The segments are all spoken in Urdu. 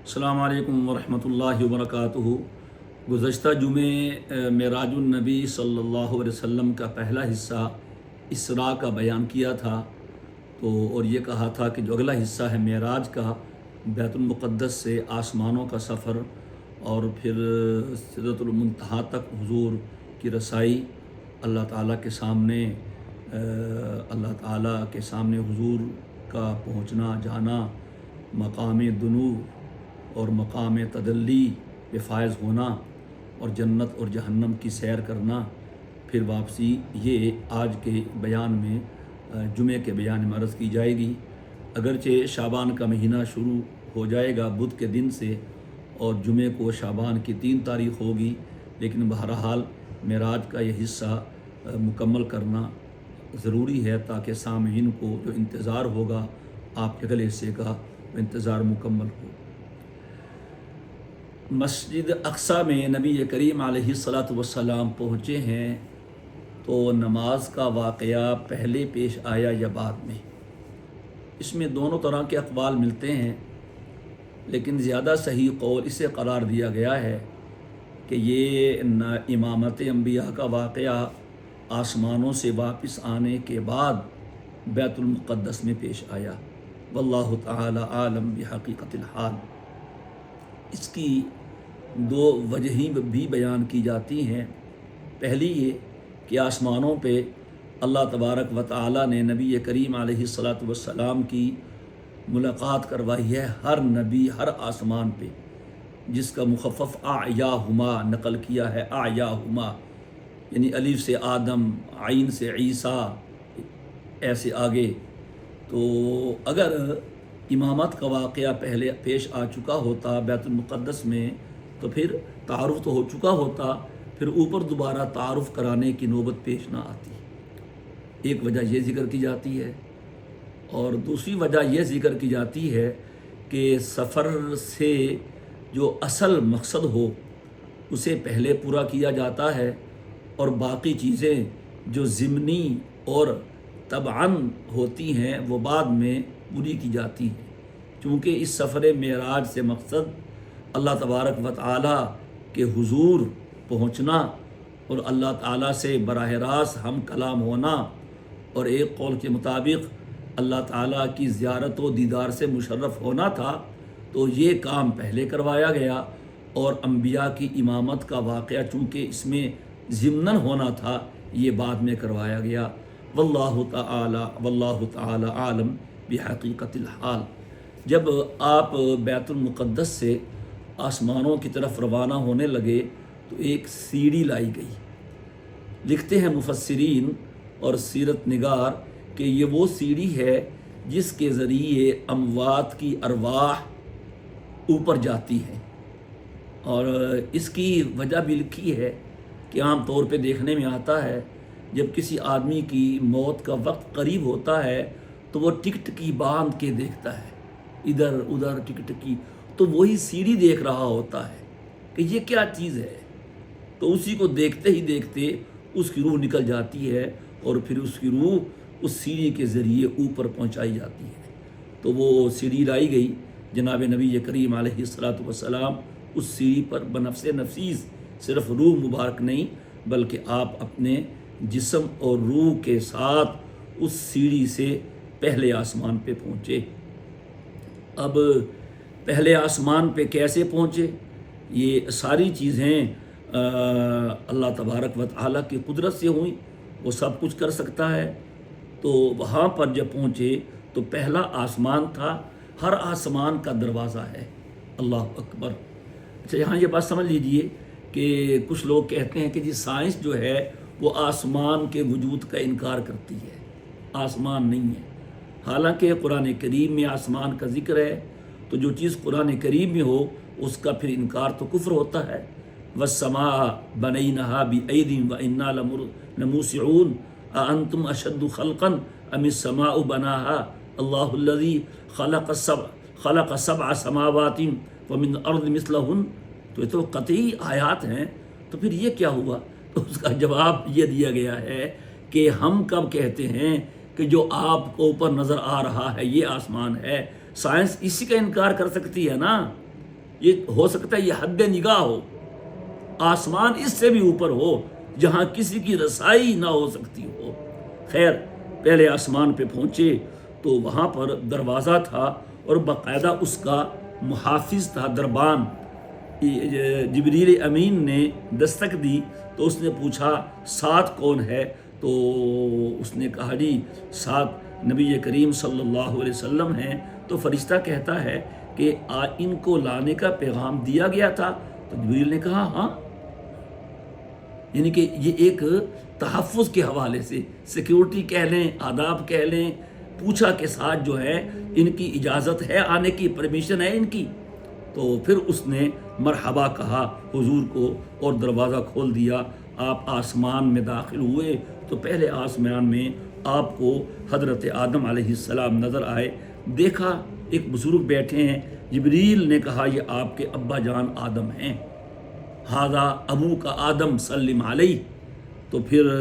السلام علیکم ورحمۃ اللہ وبرکاتہ۔ گزشتہ جمعے معراج النبی صلی اللہ علیہ وسلم کا پہلا حصہ اسراء کا بیان کیا تھا، اور یہ کہا تھا کہ جو اگلا حصہ ہے معراج کا، بیت المقدس سے آسمانوں کا سفر اور پھر سدرۃ المنتہا تک حضور کی رسائی، اللہ تعالیٰ کے سامنے حضور کا پہنچنا جانا، مقام دنو اور مقام تدلی پہ فائز ہونا، اور جنت اور جہنم کی سیر کرنا، پھر واپسی، یہ آج کے بیان میں جمعے کے بیان میں عرض کی جائے گی۔ اگرچہ شعبان کا مہینہ شروع ہو جائے گا بدھ کے دن سے، اور جمعے کو شعبان کی 3 تاریخ ہوگی، لیکن بہرحال معراج کا یہ حصہ مکمل کرنا ضروری ہے تاکہ سامعین کو جو انتظار ہوگا آپ کے اگلے حصے کا، وہ انتظار مکمل ہو۔ مسجد اقصیٰ میں نبی کریم علیہ الصلاۃ والسلام پہنچے ہیں، تو نماز کا واقعہ پہلے پیش آیا یا بعد میں؟ اس میں دونوں طرح کے اقوال ملتے ہیں، لیکن زیادہ صحیح قول اسے قرار دیا گیا ہے کہ یہ امامت انبیاء کا واقعہ آسمانوں سے واپس آنے کے بعد بیت المقدس میں پیش آیا۔ واللہ تعالی عالم بحقیقت الحال۔ اس کی 2 وجہیں بھی بیان کی جاتی ہیں۔ پہلی یہ کہ آسمانوں پہ اللہ تبارک و تعالی نے نبی کریم علیہ الصلاۃ والسلام کی ملاقات کروائی ہے، ہر نبی ہر آسمان پہ، جس کا مخفف اعیاہما نقل کیا ہے، اعیاہما یعنی الف سے آدم، عین سے عیسیٰ، ایسے آگے۔ تو اگر امامت کا واقعہ پہلے پیش آ چکا ہوتا بیت المقدس میں تو پھر تعارف تو ہو چکا ہوتا، پھر اوپر دوبارہ تعارف کرانے کی نوبت پیش نہ آتی۔ ایک وجہ یہ ذکر کی جاتی ہے، اور دوسری وجہ یہ ذکر کی جاتی ہے کہ سفر سے جو اصل مقصد ہو اسے پہلے پورا کیا جاتا ہے، اور باقی چیزیں جو ضمنی اور تبعاً ہوتی ہیں وہ بعد میں پوری کی جاتی ہیں، چونکہ اس سفر معراج سے مقصد اللہ تبارک و تعالیٰ کے حضور پہنچنا اور اللہ تعالیٰ سے براہ راست ہم کلام ہونا، اور ایک قول کے مطابق اللہ تعالیٰ کی زیارت و دیدار سے مشرف ہونا تھا۔ تو یہ کام پہلے کروایا گیا، اور انبیاء کی امامت کا واقعہ چونکہ اس میں ضمناً ہونا تھا، یہ بعد میں کروایا گیا۔ واللہ تعالی عالم بحقیقت الحال۔ جب آپ بیت المقدس سے آسمانوں کی طرف روانہ ہونے لگے تو ایک سیڑھی لائی گئی۔ لکھتے ہیں مفسرین اور سیرت نگار کہ یہ وہ سیڑھی ہے جس کے ذریعے اموات کی ارواح اوپر جاتی ہیں، اور اس کی وجہ بھی لکھی ہے کہ عام طور پہ دیکھنے میں آتا ہے جب کسی آدمی کی موت کا وقت قریب ہوتا ہے تو وہ ٹکٹکی باندھ کے دیکھتا ہے، ادھر ادھر ٹکٹکی، تو وہی سیڑھی دیکھ رہا ہوتا ہے کہ یہ کیا چیز ہے، تو اسی کو دیکھتے ہی دیکھتے اس کی روح نکل جاتی ہے، اور پھر اس کی روح اس سیڑھی کے ذریعے اوپر پہنچائی جاتی ہے۔ تو وہ سیڑھی لائی گئی، جناب نبی کریم علیہ الصلاۃ والسلام اس سیڑھی پر بنفس نفیس صرف روح مبارک نہیں بلکہ آپ اپنے جسم اور روح کے ساتھ اس سیڑھی سے پہلے آسمان پہ پہنچے۔ اب پہلے آسمان پہ کیسے پہنچے؟ یہ ساری چیزیں اللہ تبارک و تعالیٰ کی قدرت سے ہوئیں، وہ سب کچھ کر سکتا ہے۔ تو وہاں پر جب پہنچے تو پہلا آسمان تھا، ہر آسمان کا دروازہ ہے۔ اللہ اکبر۔ اچھا، یہاں یہ بات سمجھ لیجئے کہ کچھ لوگ کہتے ہیں کہ جی سائنس جو ہے وہ آسمان کے وجود کا انکار کرتی ہے، آسمان نہیں ہے۔ حالانکہ قرآن کریم میں آسمان کا ذکر ہے، تو جو چیز قرآن کریم میں ہو اس کا پھر انکار تو کفر ہوتا ہے۔ وَالسَّمَاءَ بَنَيْنَهَا بِأَيْدٍ وَإِنَّا لَمُوسِعُونَ أَأَنْتُمْ أَشَدُّ خَلْقًا أَمِ السَّمَاءُ بَنَاهَا اللَّهُ الَّذِي خَلَقَ 7 سَمَاوَاتٍ وَمِنْ الْأَرْضِ مِثْلَهُنَّ۔ تو یہ تو قطعی آیات ہیں، تو پھر یہ کیا ہوا؟ تو اس کا جواب یہ دیا گیا ہے کہ ہم کب کہتے ہیں کہ جو آپ کو اوپر نظر آ رہا ہے یہ آسمان ہے؟ سائنس اسی کا انکار کر سکتی ہے نا، یہ ہو سکتا ہے یہ حد نگاہ ہو، آسمان اس سے بھی اوپر ہو جہاں کسی کی رسائی نہ ہو سکتی ہو۔ خیر پہلے آسمان پہ پہنچے تو وہاں پر دروازہ تھا اور باقاعدہ اس کا محافظ تھا، دربان۔ جبریل امین نے دستک دی تو اس نے پوچھا ساتھ کون ہے؟ تو اس نے کہا جی ساتھ نبی کریم صلی اللہ علیہ وسلم ہیں۔ تو فرشتہ کہتا ہے کہ ان کو لانے کا پیغام دیا گیا تھا؟ تو جبریل نے کہا ہاں، یعنی کہ یہ ایک تحفظ کے حوالے سے سیکیورٹی کہہ لیں، آداب کہہ لیں، پوچھا کے ساتھ جو ہے ان کی اجازت ہے آنے کی، پرمیشن ہے ان کی۔ تو پھر اس نے مرحبا کہا حضور کو اور دروازہ کھول دیا۔ آپ آسمان میں داخل ہوئے تو پہلے آسمان میں آپ کو حضرت آدم علیہ السلام نظر آئے۔ دیکھا ایک بزرگ بیٹھے ہیں، جبریل نے کہا یہ آپ کے ابا جان آدم ہیں، ھذا ابو کا آدم سلم علیہ۔ تو پھر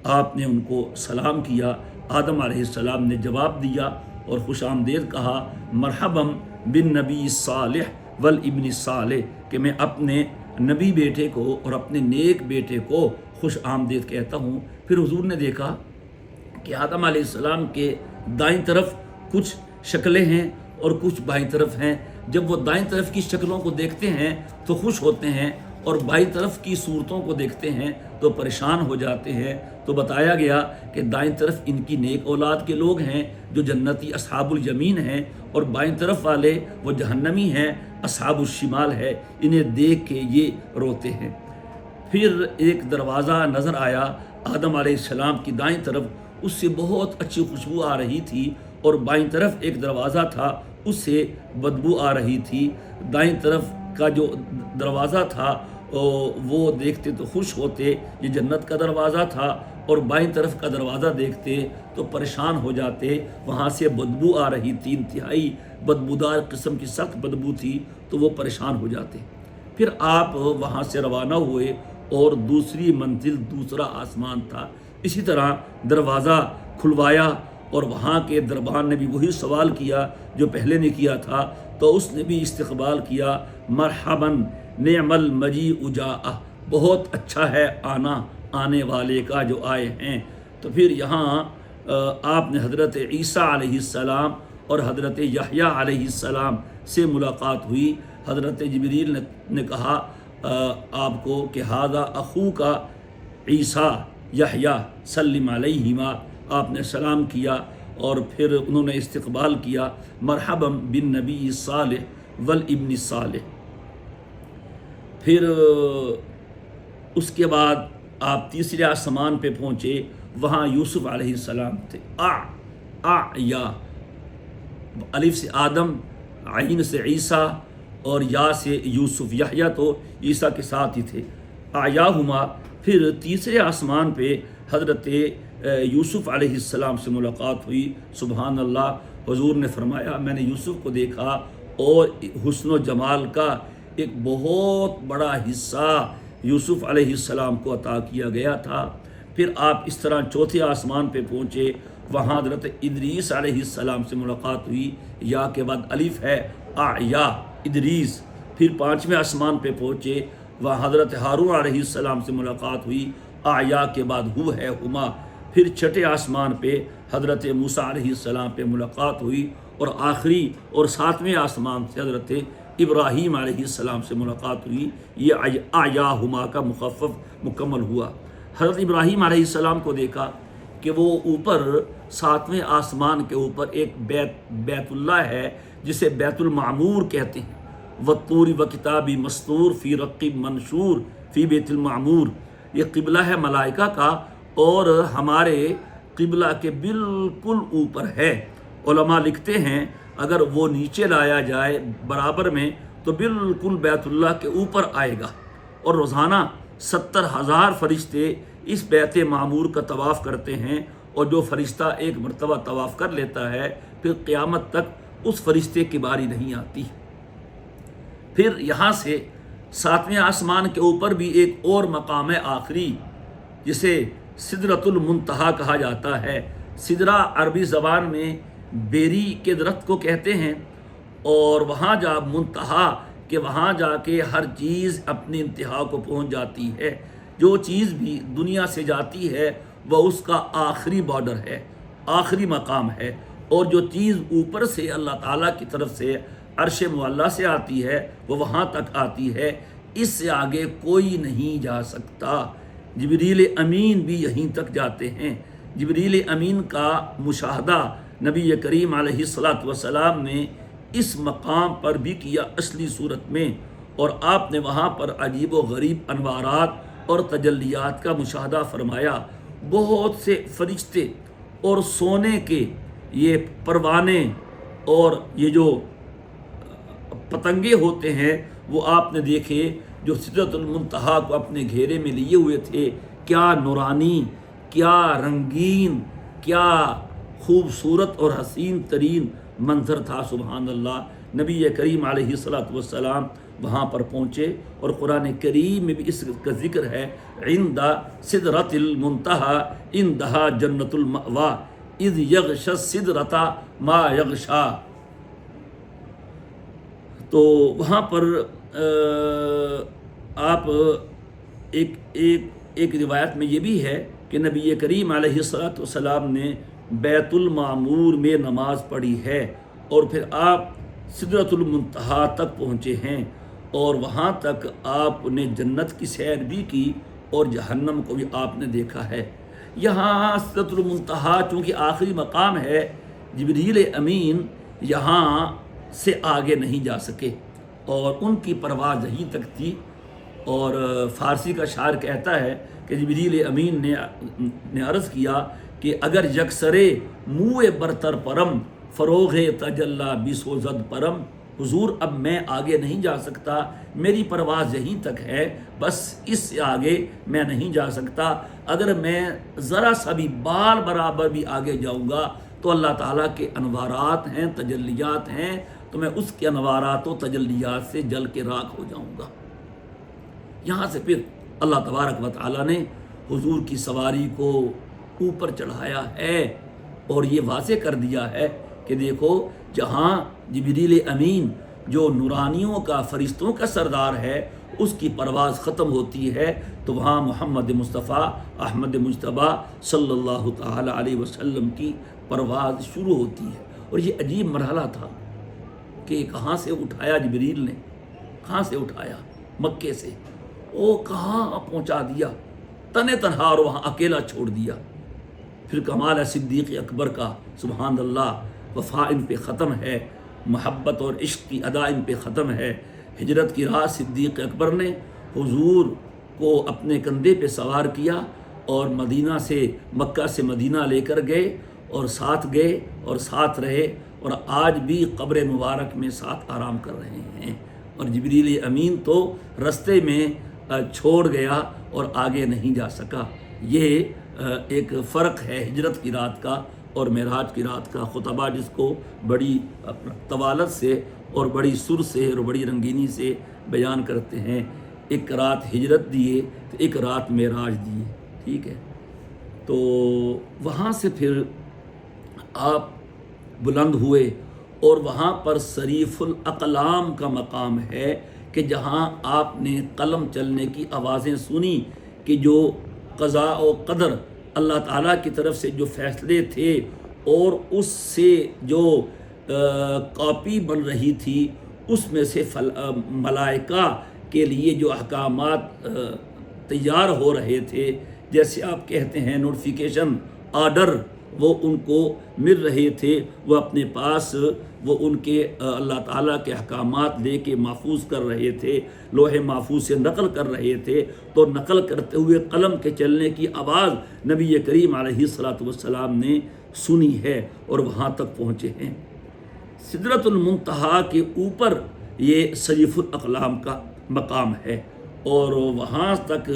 آپ نے ان کو سلام کیا، آدم علیہ السلام نے جواب دیا اور خوش آمدید کہا، مرحباً بالنبی صالح والابن الصالح، کہ میں اپنے نبی بیٹے کو اور اپنے نیک بیٹے کو خوش آمدید کہتا ہوں۔ پھر حضور نے دیکھا کہ آدم علیہ السلام کے دائیں طرف کچھ شکلیں ہیں اور کچھ بائیں طرف ہیں۔ جب وہ دائیں طرف کی شکلوں کو دیکھتے ہیں تو خوش ہوتے ہیں اور بائیں طرف کی صورتوں کو دیکھتے ہیں تو پریشان ہو جاتے ہیں۔ تو بتایا گیا کہ دائیں طرف ان کی نیک اولاد کے لوگ ہیں جو جنتی اصحاب الیمین ہیں، اور بائیں طرف والے وہ جہنمی ہیں، اصحاب الشمال ہے۔ انہیں دیکھ کے یہ روتے ہیں۔ پھر ایک دروازہ نظر آیا آدم علیہ السلام کی دائیں طرف، اس سے بہت اچھی خوشبو آ رہی تھی، اور بائیں طرف ایک دروازہ تھا اس سے بدبو آ رہی تھی۔ دائیں طرف کا جو دروازہ تھا وہ دیکھتے تو خوش ہوتے، یہ جنت کا دروازہ تھا، اور بائیں طرف کا دروازہ دیکھتے تو پریشان ہو جاتے، وہاں سے بدبو آ رہی تھی، انتہائی بدبودار قسم کی سخت بدبو تھی، تو وہ پریشان ہو جاتے۔ پھر آپ وہاں سے روانہ ہوئے اور دوسری منزل دوسرا آسمان تھا، اسی طرح دروازہ کھلوایا اور وہاں کے دربان نے بھی وہی سوال کیا جو پہلے نے کیا تھا، تو اس نے بھی استقبال کیا، مرحباً نعم المجیء جاء، بہت اچھا ہے آنا آنے والے کا جو آئے ہیں۔ تو پھر یہاں آپ نے حضرت عیسیٰ علیہ السلام اور حضرت یحییٰ علیہ السلام سے ملاقات ہوئی۔ حضرت جبریل نے کہا آپ کو کہ ھذا اخوک عیسیٰ یحییٰ سلم علیہما، آپ نے سلام کیا اور پھر انہوں نے استقبال کیا، مرحباً بالنبی الصالح والابن الصالح۔ پھر اس کے بعد آپ تیسرے آسمان پہ پہنچے، وہاں یوسف علیہ السلام تھے۔ یا الف سے آدم، عین سے عیسیٰ اور یا سے یوسف، یحییٰ تو عیسیٰ کے ساتھ ہی تھے۔ آیاہما، پھر تیسرے آسمان پہ حضرت یوسف علیہ السلام سے ملاقات ہوئی۔ سبحان اللہ، حضور نے فرمایا میں نے یوسف کو دیکھا اور حسن و جمال کا ایک بہت بڑا حصہ یوسف علیہ السلام کو عطا کیا گیا تھا۔ پھر آپ اس طرح چوتھے آسمان پہ پہنچے، وہاں حضرت ادریس علیہ السلام سے ملاقات ہوئی، یا کے بعد الف ہے، یا ادریس۔ پھر پانچویں آسمان پہ پہنچے، وہاں حضرت ہارون علیہ السلام سے ملاقات ہوئی، یا کے بعد ہو ہے ہما۔ پھر چھٹے آسمان پہ حضرت موسیٰ علیہ السلام پہ ملاقات ہوئی، اور آخری اور ساتویں آسمان سے حضرت ابراہیم علیہ السلام سے ملاقات ہوئی۔ یہ آیاہما کا مخفف مکمل ہوا۔ حضرت ابراہیم علیہ السلام کو دیکھا کہ وہ اوپر ساتویں آسمان کے اوپر ایک بیت اللہ ہے جسے بیت المعمور کہتے ہیں، والطور وکتاب مسطور فی رق منشور فی بیت المعمور۔ یہ قبلہ ہے ملائکہ کا اور ہمارے قبلہ کے بالکل اوپر ہے۔ علماء لکھتے ہیں اگر وہ نیچے لایا جائے برابر میں تو بالکل بیت اللہ کے اوپر آئے گا، اور روزانہ 70,000 فرشتے اس بیت معمور کا طواف کرتے ہیں، اور جو فرشتہ ایک مرتبہ طواف کر لیتا ہے پھر قیامت تک اس فرشتے کی باری نہیں آتی۔ پھر یہاں سے ساتویں آسمان کے اوپر بھی ایک اور مقام آخری جسے سدرۃ المنتہا کہا جاتا ہے۔ سدرہ عربی زبان میں بیری کے درخت کو کہتے ہیں، اور وہاں جب منتہا کہ وہاں جا کے ہر چیز اپنی انتہا کو پہنچ جاتی ہے. جو چیز بھی دنیا سے جاتی ہے وہ اس کا آخری بارڈر ہے, آخری مقام ہے, اور جو چیز اوپر سے اللہ تعالیٰ کی طرف سے عرش معلیٰ سے آتی ہے وہ وہاں تک آتی ہے, اس سے آگے کوئی نہیں جا سکتا. جبریل امین بھی یہیں تک جاتے ہیں. جبریل امین کا مشاہدہ نبی کریم علیہ الصلاۃ والسلام نے اس مقام پر بھی کیا اصلی صورت میں, اور آپ نے وہاں پر عجیب و غریب انوارات اور تجلیات کا مشاہدہ فرمایا. بہت سے فرشتے اور سونے کے یہ پروانے اور یہ جو پتنگے ہوتے ہیں وہ آپ نے دیکھے جو سدرۃ المنتہا کو اپنے گھیرے میں لیے ہوئے تھے. کیا نورانی, کیا رنگین, کیا خوبصورت اور حسین ترین منظر تھا. سبحان اللہ. نبی کریم علیہ الصلاۃ والسلام وہاں پر پہنچے, اور قرآن کریم میں بھی اس کا ذکر ہے, عند سدرۃ المنتہا عندہا جنت المأویٰ اذ یغشی السدرۃ ما یغشی. تو وہاں پر آپ ایک روایت میں یہ بھی ہے کہ نبی کریم علیہ الصلاۃ والسلام نے بیت المعمور میں نماز پڑھی ہے, اور پھر آپ سدرۃ المنتہا تک پہنچے ہیں, اور وہاں تک آپ نے جنت کی سیر بھی کی اور جہنم کو بھی آپ نے دیکھا ہے. یہاں سدرۃ المنتہا چونکہ آخری مقام ہے, جبریل امین یہاں سے آگے نہیں جا سکے, اور ان کی پرواز یہیں تک تھی. اور فارسی کا شاعر کہتا ہے کہ جبریل امین نے عرض کیا کہ اگر یکسرے منہ برتر پرم فروغ تجلی بیسو زد پرم. حضور اب میں آگے نہیں جا سکتا, میری پرواز یہیں تک ہے, بس اس سے آگے میں نہیں جا سکتا. اگر میں ذرا سا بھی بال برابر بھی آگے جاؤں گا تو اللہ تعالیٰ کے انوارات ہیں, تجلیات ہیں, تو میں اس کے انوارات و تجلیات سے جل کے راکھ ہو جاؤں گا. یہاں سے پھر اللہ تبارک و تعالیٰ نے حضور کی سواری کو اوپر چڑھایا ہے, اور یہ واضح کر دیا ہے کہ دیکھو جہاں جبریل امین جو نورانیوں کا, فرشتوں کا سردار ہے, اس کی پرواز ختم ہوتی ہے, تو وہاں محمد مصطفیٰ احمد مجتبیٰ صلی اللہ تعالی علیہ وسلم کی پرواز شروع ہوتی ہے. اور یہ عجیب مرحلہ تھا کہ کہاں سے اٹھایا جبریل نے, کہاں سے اٹھایا, مکے سے, وہ کہاں پہنچا دیا تنے تنہا, اور وہاں اکیلا چھوڑ دیا. پھر کمال ہے صدیق اکبر کا, سبحان اللہ. وفا ان پہ ختم ہے, محبت اور عشق کی ادا ان پہ ختم ہے. ہجرت کی رات صدیق اکبر نے حضور کو اپنے کندھے پہ سوار کیا, اور مدینہ سے, مکہ سے مدینہ لے کر گئے, اور ساتھ گئے اور ساتھ رہے, اور آج بھی قبر مبارک میں ساتھ آرام کر رہے ہیں. اور جبریل امین تو رستے میں چھوڑ گیا اور آگے نہیں جا سکا. یہ ایک فرق ہے ہجرت کی رات کا اور معراج کی رات کا. خطبہ جس کو بڑی طوالت سے اور بڑی سر سے اور بڑی رنگینی سے بیان کرتے ہیں. ایک رات ہجرت دیے تو ایک رات معراج دیے, ٹھیک ہے. تو وہاں سے پھر آپ بلند ہوئے, اور وہاں پر صریف الاقلام کا مقام ہے کہ جہاں آپ نے قلم چلنے کی آوازیں سنی کہ جو قضاء و قدر اللہ تعالیٰ کی طرف سے جو فیصلے تھے اور اس سے جو کاپی بن رہی تھی اس میں سے ملائکہ کے لیے جو احکامات تیار ہو رہے تھے, جیسے آپ کہتے ہیں نوٹیفیکیشن آرڈر, وہ ان کو مل رہے تھے. وہ اپنے پاس وہ ان کے اللہ تعالیٰ کے احکامات لے کے محفوظ کر رہے تھے, لوح محفوظ سے نقل کر رہے تھے. تو نقل کرتے ہوئے قلم کے چلنے کی آواز نبی کریم علیہ الصلاۃ والسلام نے سنی ہے, اور وہاں تک پہنچے ہیں. سدرۃ المنتہا کے اوپر یہ صریف الاقلام کا مقام ہے, اور وہاں تک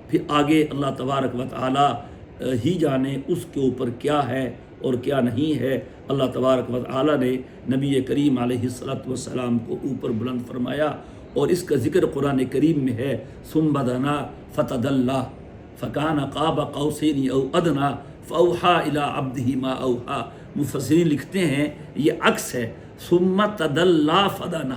پھر آگے اللہ تبارک و تعالی ہی جانے اس کے اوپر کیا ہے اور کیا نہیں ہے. اللہ تبارک و تعالی نے نبی کریم علیہ الصلاۃ والسلام کو اوپر بلند فرمایا, اور اس کا ذکر قرآن کریم میں ہے. ثم دنا فتدلی فکان قاب قوسین او ادنی فاوحی الی عبدہ ما اوحی. مفسرین لکھتے ہیں یہ عکس ہے, ثم تدلی فدنا,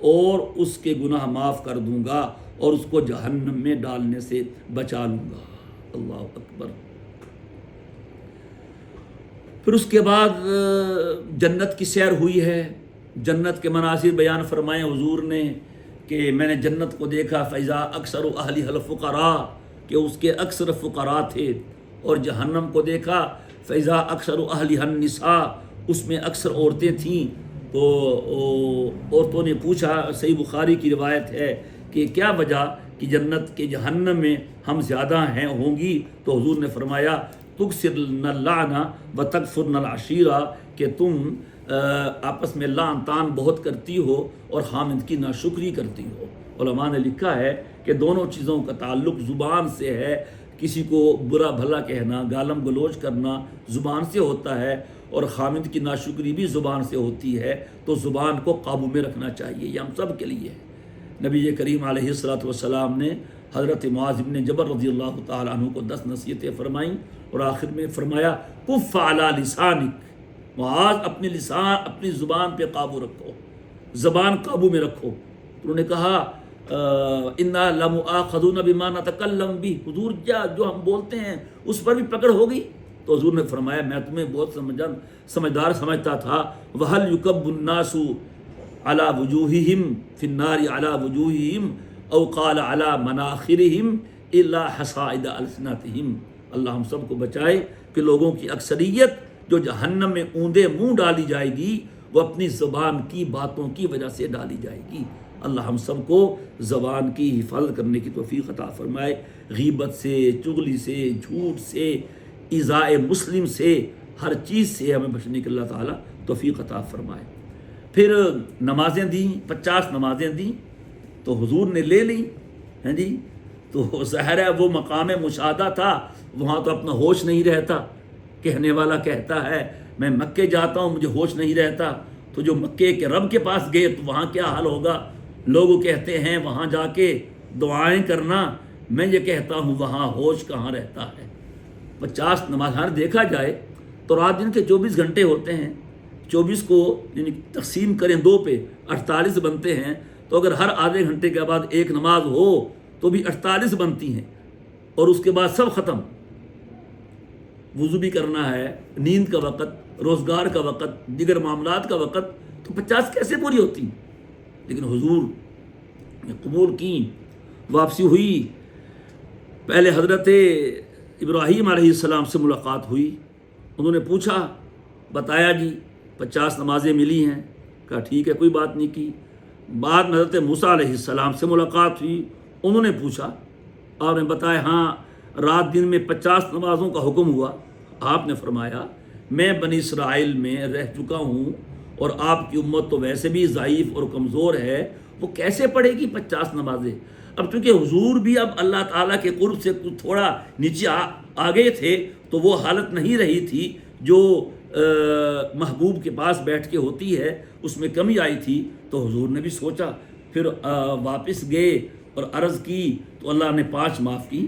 اور اس کے گناہ معاف کر دوں گا اور اس کو جہنم میں ڈالنے سے بچا لوں گا۔ اللہ اکبر۔ پھر اس کے بعد جنت کی سیر ہوئی ہے، جنت کے مناظر بیان فرمائے حضور نے کہ میں نے جنت کو دیکھا فیضا اکثر اہلھا الفقراء، کہ اس کے اکثر فقراء تھے، اور جہنم کو دیکھا فیضا اکثر اہلھا النساء، اس میں اکثر عورتیں تھیں۔ تو عورتوں نے پوچھا، صحیح بخاری کی روایت ہے کہ کیا وجہ کہ جنت کے جہنم میں ہم زیادہ ہوں گی؟ تو حضور نے فرمایا تکثرن اللعن و تکفرن العشیرہ، کہ تم آپس میں لعن طعن بہت کرتی ہو اور خامد کی ناشکری کرتی ہو۔ علماء نے لکھا ہے کہ دونوں چیزوں کا تعلق زبان سے ہے، کسی کو برا بھلا کہنا، گالم گلوچ کرنا زبان سے ہوتا ہے، اور خامد کی ناشکری بھی زبان سے ہوتی ہے، تو زبان کو قابو میں رکھنا چاہیے، یہ ہم سب کے لیے ہے۔ نبی کریم علیہ السلام نے حضرت معاذ بن جبل رضی اللہ تعالیٰ عنہ کو 10 نصیحتیں فرمائیں، اور آخر میں فرمایا کف علی لسانک، معاذ اپنے لسان اپنی زبان پہ قابو رکھو، زبان قابو میں رکھو۔ انہوں نے کہا انا لمؤاخذون بما نتکلم به، حضور کیا جو ہم بولتے ہیں اس پر بھی پکڑ ہو گئی؟ تو حضور نے فرمایا میں تمہیں بہت سمجھدار سمجھتا تھا۔ وَهَلْ يُكَبُّ النَّاسُ عَلَى وُجُوهِهِمْ فِي النَّارِ عَلَى وُجُوهِهِمْ أَوْ قَالَ عَلَى مَنَاخِرِهِمْ إِلَّا حَصَائِدَ أَلْسِنَتِهِمْ۔ اللہ ہم سب کو بچائے کہ لوگوں کی اکثریت جو جہنم میں اوندے منہ ڈالی جائے گی وہ اپنی زبان کی باتوں کی وجہ سے ڈالی جائے گی۔ اللہ ہم سب کو زبان کی حفاظت کرنے کی توفیق عطا فرمائے، غیبت سے، چغلی سے، جھوٹ سے، ایذاء مسلم سے، ہر چیز سے ہمیں بچنے کی اللہ تعالیٰ توفیق عطا فرمائے۔ پھر نمازیں دیں، 50 نمازیں دیں تو حضور نے لے لیں، ہیں جی، تو ظاہر ہے وہ مقام مشاہدہ تھا، وہاں تو اپنا ہوش نہیں رہتا۔ کہنے والا کہتا ہے میں مکے جاتا ہوں مجھے ہوش نہیں رہتا، تو جو مکے کے رب کے پاس گئے تو وہاں کیا حال ہوگا؟ لوگ کہتے ہیں وہاں جا کے دعائیں کرنا، میں یہ کہتا ہوں وہاں ہوش کہاں رہتا ہے۔ 50 نماز دیکھا جائے تو رات دن کے 24 گھنٹے ہوتے ہیں، 24 کو یعنی تقسیم کریں 2 پہ 48 بنتے ہیں، تو اگر ہر آدھے گھنٹے کے بعد ایک نماز ہو تو بھی 48 بنتی ہیں، اور اس کے بعد سب ختم۔ وضو بھی کرنا ہے، نیند کا وقت، روزگار کا وقت، دیگر معاملات کا وقت، تو 50 کیسے پوری ہوتی ہیں؟ لیکن حضور نے قبول کی، واپسی ہوئی۔ پہلے حضرت ابراہیم علیہ السلام سے ملاقات ہوئی، انہوں نے پوچھا، بتایا جی 50 نمازیں ملی ہیں، کہا ٹھیک ہے کوئی بات نہیں کی۔ بعد میں حضرت موسیٰ علیہ السلام سے ملاقات ہوئی، انہوں نے پوچھا، آپ نے بتایا ہاں رات دن میں 50 نمازوں کا حکم ہوا۔ آپ نے فرمایا میں بنی اسرائیل میں رہ چکا ہوں، اور آپ کی امت تو ویسے بھی ضعیف اور کمزور ہے، وہ کیسے پڑھے گی 50 نمازیں؟ اب چونکہ حضور بھی اب اللہ تعالیٰ کے قرب سے تھوڑا نیچے آ گئے تھے، تو وہ حالت نہیں رہی تھی جو محبوب کے پاس بیٹھ کے ہوتی ہے، اس میں کمی آئی تھی۔ تو حضور نے بھی سوچا، پھر واپس گئے اور عرض کی تو اللہ نے 5 معاف کی،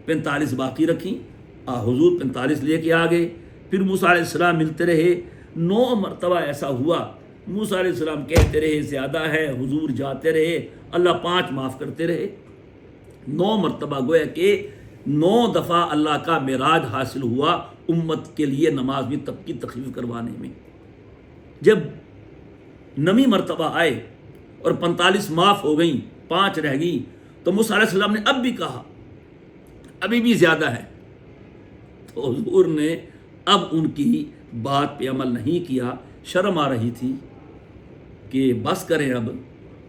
45 باقی رکھیں۔ حضور 45 لے کے آ گئے۔ پھر موسیٰ علیہ السلام ملتے رہے، 9 مرتبہ ایسا ہوا، موسیٰ علیہ السلام کہتے رہے زیادہ ہے، حضور جاتے رہے، اللہ 5 معاف کرتے رہے۔ 9 مرتبہ گویا کہ 9 دفعہ اللہ کا معراج حاصل ہوا امت کے لیے نماز میں تب کی تخفیف کروانے میں۔ جب 9ویں مرتبہ آئے اور 45 معاف ہو گئیں، 5 رہ گئیں، تو موسیٰ علیہ السلام نے اب بھی کہا ابھی بھی زیادہ ہے، تو حضور نے اب ان کی بات پہ عمل نہیں کیا، شرم آ رہی تھی کہ بس کریں اب۔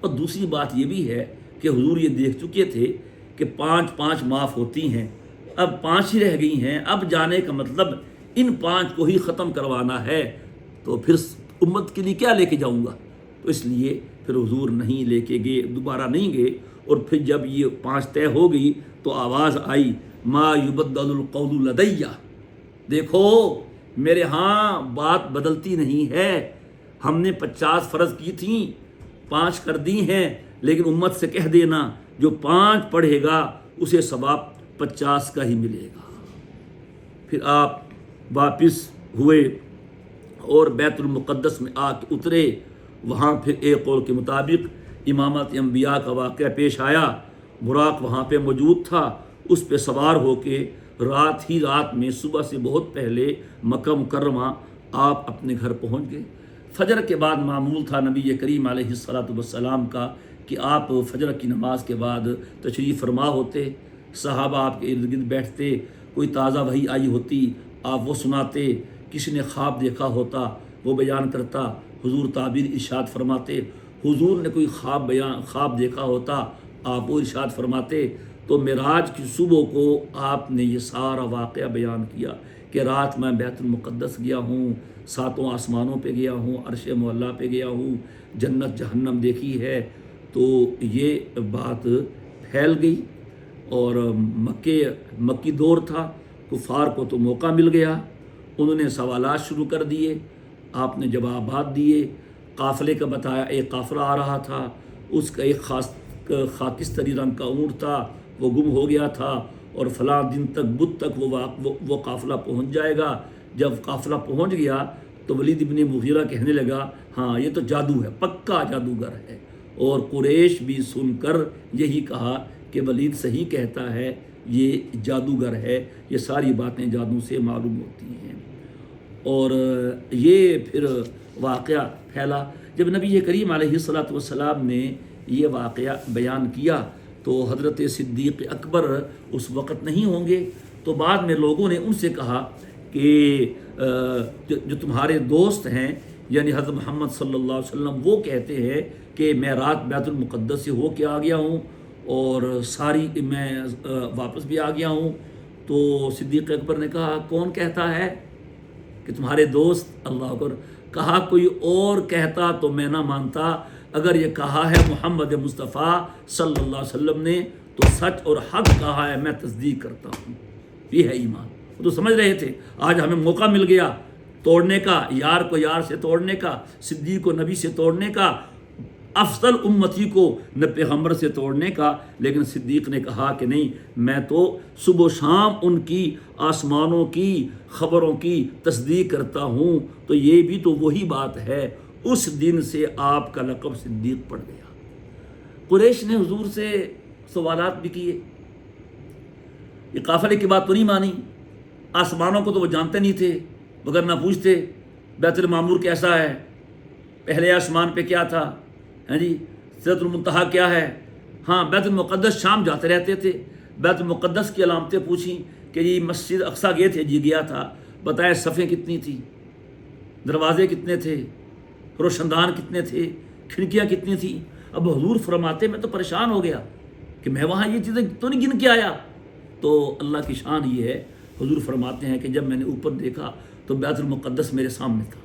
اور دوسری بات یہ بھی ہے کہ حضور یہ دیکھ چکے تھے کہ 5 معاف ہوتی ہیں، اب 5 ہی رہ گئی ہیں، اب جانے کا مطلب ان 5 کو ہی ختم کروانا ہے، تو پھر امت کے لیے کیا لے کے جاؤں گا؟ تو اس لیے پھر حضور نہیں لے کے گئے، دوبارہ نہیں گئے۔ اور پھر جب یہ 5 طے ہو گئی تو آواز آئی ما یبدل القول لدیہ، دیکھو میرے ہاں بات بدلتی نہیں ہے، ہم نے 50 فرض کی تھیں، 5 کر دی ہیں، لیکن امت سے کہہ دینا جو 5 پڑھے گا اسے ثواب 50 کا ہی ملے گا۔ پھر آپ واپس ہوئے اور بیت المقدس میں آ کے اترے، وہاں پھر ایک قول کے مطابق امامت انبیاء کا واقعہ پیش آیا، براق وہاں پہ موجود تھا، اس پہ سوار ہو کے رات ہی رات میں صبح سے بہت پہلے مکہ مکرمہ آپ اپنے گھر پہنچ گئے۔ فجر کے بعد معمول تھا نبی کریم علیہ الصلاۃ والسلام کا کہ آپ فجر کی نماز کے بعد تشریف فرما ہوتے، صحابہ آپ کے ارد گرد بیٹھتے، کوئی تازہ وحی آئی ہوتی آپ وہ سناتے، کسی نے خواب دیکھا ہوتا وہ بیان کرتا، حضور تعبیر ارشاد فرماتے، حضور نے کوئی خواب دیکھا ہوتا آپ وہ ارشاد فرماتے۔ تو معراج کی صبح کو آپ نے یہ سارا واقعہ بیان کیا کہ رات میں بیت المقدس گیا ہوں، ساتوں آسمانوں پہ گیا ہوں، عرش معلیٰ پہ گیا ہوں، جنت جہنم دیکھی ہے۔ تو یہ بات پھیل گئی اور مکی دور تھا، کفار کو تو موقع مل گیا، انہوں نے سوالات شروع کر دیے، آپ نے جوابات دیے۔ قافلے کا بتایا، ایک قافلہ آ رہا تھا، اس کا ایک خاکستری رنگ کا اونٹ تھا، وہ گم ہو گیا تھا اور فلاں دن تک بدھ تک وہ قافلہ پہنچ جائے گا۔ جب قافلہ پہنچ گیا تو ولید ابن مغیرہ کہنے لگا ہاں یہ تو جادو ہے، پکا جادوگر ہے، اور قریش بھی سن کر یہی کہا کہ ولید صحیح کہتا ہے، یہ جادوگر ہے، یہ ساری باتیں جادو سے معلوم ہوتی ہیں۔ اور یہ پھر واقعہ پھیلا۔ جب نبی کریم علیہ الصلاۃ والسلام نے یہ واقعہ بیان کیا تو حضرت صدیق اکبر اس وقت نہیں ہوں گے، تو بعد میں لوگوں نے ان سے کہا کہ جو تمہارے دوست ہیں یعنی حضرت محمد صلی اللہ علیہ وسلم وہ کہتے ہیں کہ میں رات بیت المقدس سے ہو کے آ گیا ہوں اور میں واپس بھی آ گیا ہوں۔ تو صدیق اکبر نے کہا کون کہتا ہے کہ تمہارے دوست؟ اللہ اکبر۔ کہا کوئی اور کہتا تو میں نہ مانتا، اگر یہ کہا ہے محمد مصطفیٰ صلی اللہ علیہ وسلم نے تو سچ اور حق کہا ہے، میں تصدیق کرتا ہوں۔ یہ ہے ایمان۔ وہ تو سمجھ رہے تھے آج ہمیں موقع مل گیا توڑنے کا، یار کو یار سے توڑنے کا، صدیق کو نبی سے توڑنے کا، افضل امتی کو پیغمبر سے توڑنے کا، لیکن صدیق نے کہا کہ نہیں، میں تو صبح و شام ان کی آسمانوں کی خبروں کی تصدیق کرتا ہوں۔ تو یہ بھی تو وہی بات ہے، اس دن سے آپ کا لقب صدیق پڑ گیا۔ قریش نے حضور سے سوالات بھی کیے، یہ قافلے کی بات تو نہیں مانی، آسمانوں کو تو وہ جانتے نہیں تھے، مگر نہ پوچھتے بیت المعمور کیسا ہے، پہلے آسمان پہ کیا تھا، ہاں جی سدرۃ المنتہا کیا ہے۔ ہاں بیت المقدس شام جاتے رہتے تھے، بیت المقدس کی علامتیں پوچھیں کہ جی مسجد اقصیٰ گئے تھے، جی گیا تھا، بتائیں صفیں کتنی تھی، دروازے کتنے تھے، روشندان کتنے تھے، کھڑکیاں کتنی تھیں۔ اب حضور فرماتے میں تو پریشان ہو گیا کہ میں وہاں یہ چیزیں تو نہیں گن کے آیا۔ تو اللہ کی شان یہ ہے، حضور فرماتے ہیں کہ جب میں نے اوپر دیکھا تو بیت المقدس میرے سامنے تھا،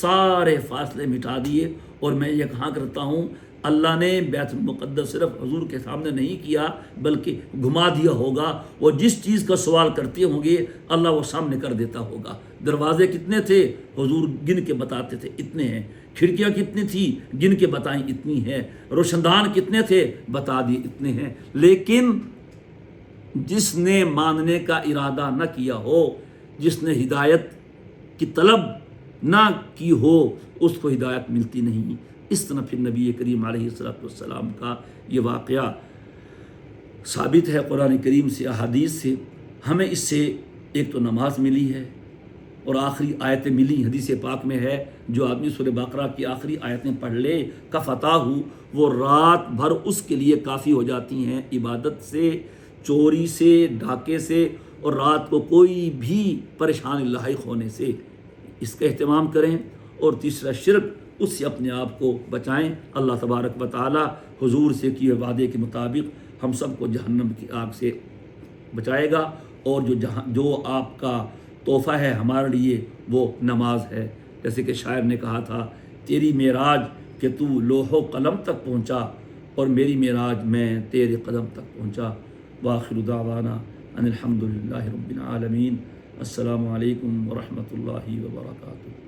سارے فاصلے مٹا دیے، اور میں یہ کہاں کرتا ہوں اللہ نے بیت المقدس صرف حضور کے سامنے نہیں کیا بلکہ گھما دیا ہوگا، اور جس چیز کا سوال کرتے ہوں گے اللہ وہ سامنے کر دیتا ہوگا۔ دروازے کتنے تھے حضور گن کے بتاتے تھے، اتنے ہیں، کھڑکیاں کتنی تھی گن کے بتائیں اتنی ہیں، روشندان کتنے تھے بتا دیے اتنے ہیں۔ لیکن جس نے ماننے کا ارادہ نہ کیا ہو، جس نے ہدایت کی طلب نہ کی ہو، اس کو ہدایت ملتی نہیں۔ اس طرح پھر نبی کریم علیہ السلام کا یہ واقعہ ثابت ہے قرآن کریم سے، احادیث سے۔ ہمیں اس سے ایک تو نماز ملی ہے اور آخری آیتیں ملی، حدیث پاک میں ہے جو آدمی سورہ بقرہ کی آخری آیتیں پڑھ لے کفتہ وہ رات بھر اس کے لیے کافی ہو جاتی ہیں، عبادت سے، چوری سے، ڈاکے سے، اور رات کو کوئی بھی پریشانی لاحق ہونے سے۔ اس کا اہتمام کریں۔ اور تیسرا شرک، اس سے اپنے آپ کو بچائیں۔ اللہ تبارک و تعالی حضور سے کیے وعدے کے مطابق ہم سب کو جہنم کی آگ سے بچائے گا، اور جو آپ کا تحفہ ہے ہمارے لیے وہ نماز ہے۔ جیسے کہ شاعر نے کہا تھا تیری معراج کہ تو لوح و قلم تک پہنچا، اور میری معراج میں تیرے قدم تک پہنچا۔ وآخر دعوانا ان الحمد للہ رب العالمین۔ السلام علیکم ورحمۃ اللہ وبرکاتہ۔